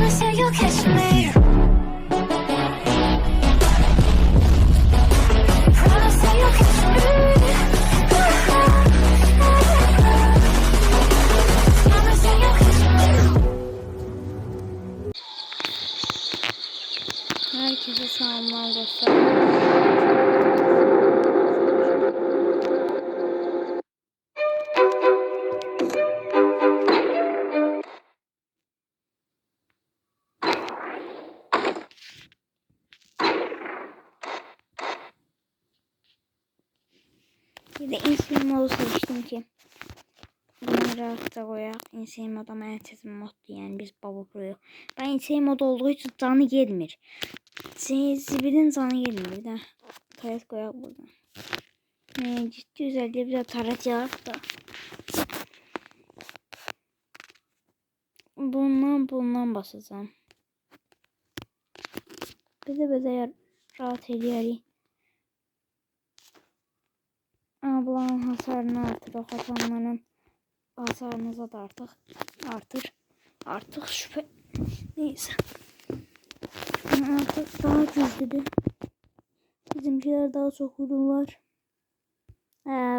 say you'll catch me. Promise that you'll catch me. Promise that you'll catch me. Herkese selamlar dostlar. Bir de insane modu seçtim ki bunu rahatça koyak. Insane mod ama ertesi moddu, yani biz baba kuruyor. Ben insane mod olduğu için canı gelmir. Zibilin canı gelmir. Bir de taret koyak buradan. Ciddi özelliği bir de taret yarak da. Bundan basacağım. Bede rahat eləyərik. Bunların hasarını artır. O atanların hasarınıza da artık şüphe. Neyse. Artık daha güçlüdür. Bizimkiler daha çok vururlar.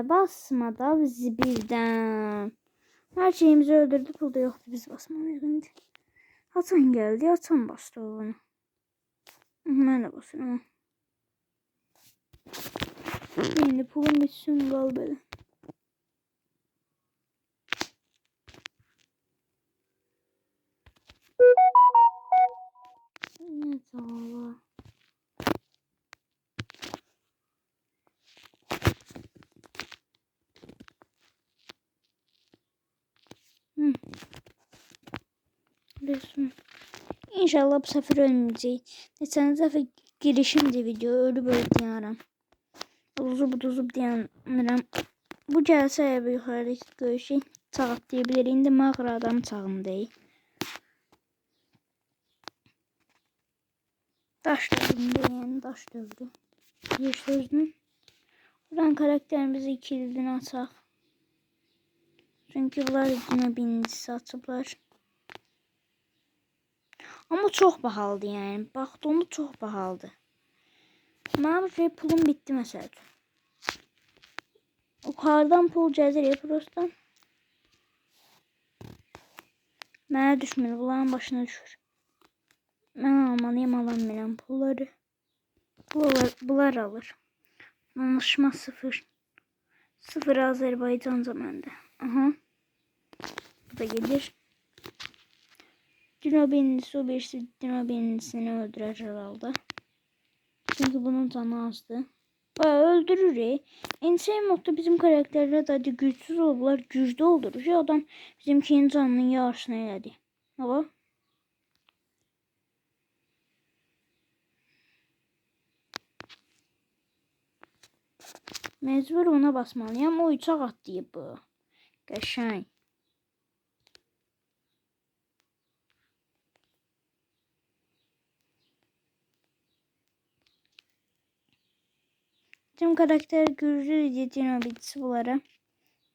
Basma da bizi birden. Her şeyimizi öldürdü. Pulda yoktu, biz basmalıyız şimdi. Hasan geldi. Hasan bastı onu. Ben de basıyorum. Şimdi pulum bitsin gal böyle. Ne zaman? Resim. İnşallah bu sefer ölmeyecek. Geçen sefer girişimdi video. Ölü böyle diyorum. Uzub diyanıram. Bu gelse bir yukarıdaki görüşü çağat diyebilir. İndi mağara adam çağım değil. Daş dövdüm yani. Daş dövdü. Bir sözünü. Buradan karakterimizi ikiliden atak. Çünkü bunlar yine birincisi atıblar. Ama çok pahalıdı yani. Baktığımda çok pahalıdı. Benim pulum bitti mesela. Yukarıdan pul cəzir yapırsan. Mənə düşmür. Bunların başına düşür. Ben almalıyım, alamıyorum pulları. Bunlar alır. Anlaşma 0. 0 Azerbaycan zamanında. Aha. Bu da gelir. Dino birincisi o birisi Dino birincisini öldürer herhalde. Çünkü bunun canı azdı. Öldürür. Insane modda bizim karakterler de güçsüz oldular. Güçlü öldürür. Adam bizimkinin canının yarısını elədi. Hava. Mecbur ona basmalıyım. O uçak atlayıb bu. Qəşəng. Bizim karakter güçlü Dino bitisi bunlara.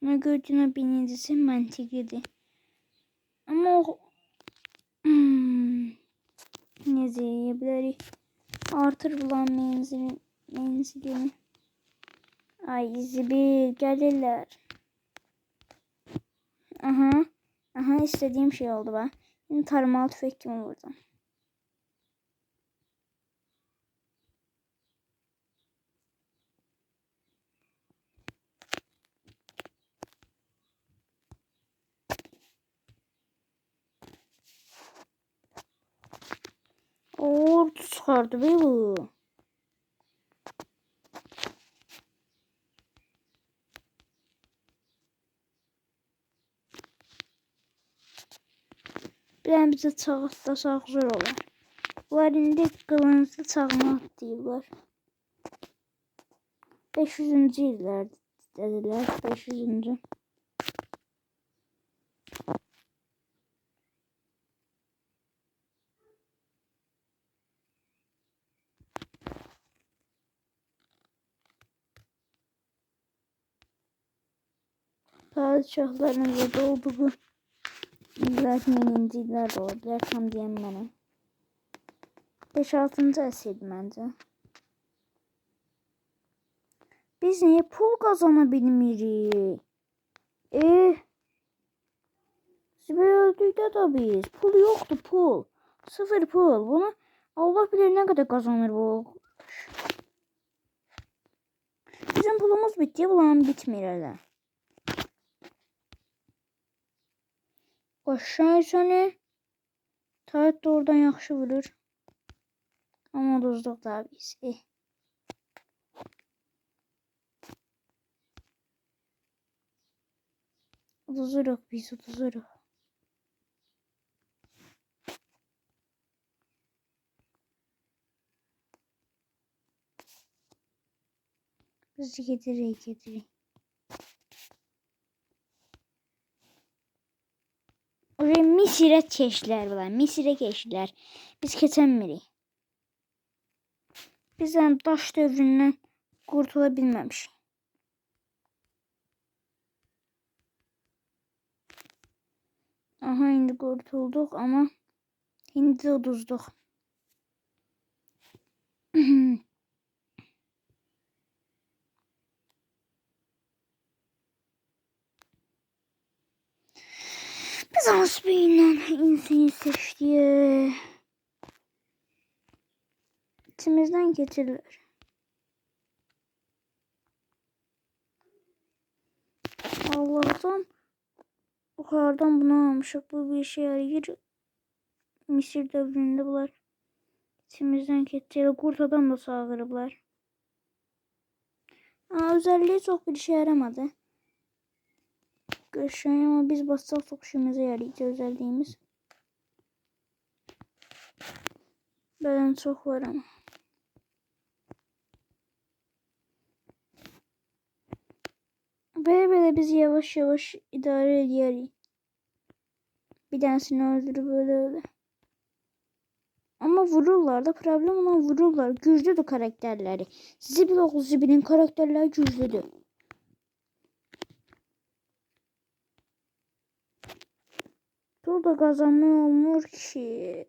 Ona göre Dino birincisi mantıklıdır. Ama o ne diyebiliriz? Artır bulan menzilini. Ay zibil gelirler. Aha istediğim şey oldu bak. Şimdi tarımalı tüfek gibi vurdum. Ordu çıkardı be bu. Birden bize çağıtlasak zor olur. Bunlar indi kılınclı çağına atlayırlar. 500. illər dediler. 500. Padişahların da olduğu Zaten yeninciler de olabilir. Tam diyemem. 5-6. əsrdi bence. Biz niye pul kazanabilmirik? Sizi öldükdə de biz. Pul yoktu pul. Sıfır pul. Bunu Allah bilir ne kadar kazanır bu. Bizim pulumuz bitti. Bulan bitmir hele. Aşağı seni. Tayyip de oradan yaxşı vurur. Ama uduzduq da biz. Uduzuruq biz, uduzuruq. Biz gedirik. Oraya Misir'e keçdilər bunlar. Misir'e keçdilər. Biz keçəmirik. Biz yani daş dövründən qurtula bilməmişik. Aha indi kurtulduk ama indi de uduzduq. Biz asbeyinlə insini seçdik. İçimizden geçirler. Allah'tan yukarıdan bunu almışıq. Bu bir işe yarayır. Misir dövründe bunlar içimizden keçirler. Kurt adam da sağırıblar. Özelliği çok bir işe yaramadı. Görüşürüz ama biz bassak çok işimize yarayacak özelliğimiz. Ben çok var ama. Böyle biz yavaş yavaş idare ediyoruz. Bir tanesini öldürüp öyle. Ama vururlar da problem olan vururlar. Güçlüdür karakterleri. Zibil oğlu Zibil'in karakterleri güçlüdür. Burada kazanma olmur ki.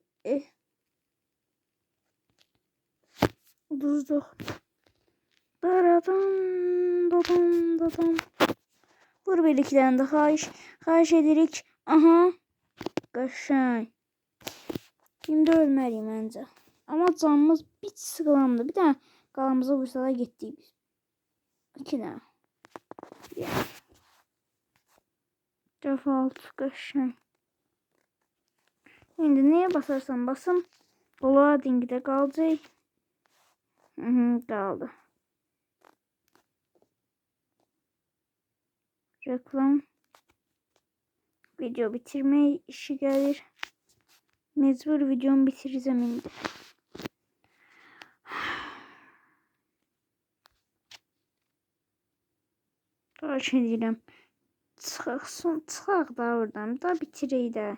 Uduzduq. Dadam. Vur birlikten de xahiş edirik. Aha. Qaşay. Şimdi ölməliyim məncə. Ama canımız bir sıqılamdı. Bir tane qalımıza vursa da getdik biz. 2 dənə. Default qaşay. Şimdi neye basarsan basım. Loading'de qalacaq. Qaldı. Reklam. Video bitirme işi gelir. Mecbur videomu bitireceğim indi. Xahiş edirəm. Çıxaq da oradan. Da bitirək də.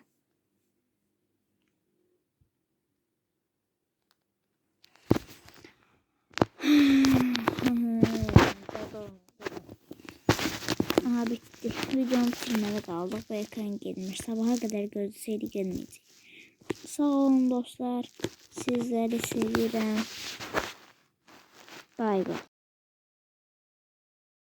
Aha bitti. Videomu bitirmədə qaldıq və ekran gelmir. Sabaha qədər gözləsəydik gelməyəcək. Sağ olun dostlar. Sizleri seviyorum. Bay bay.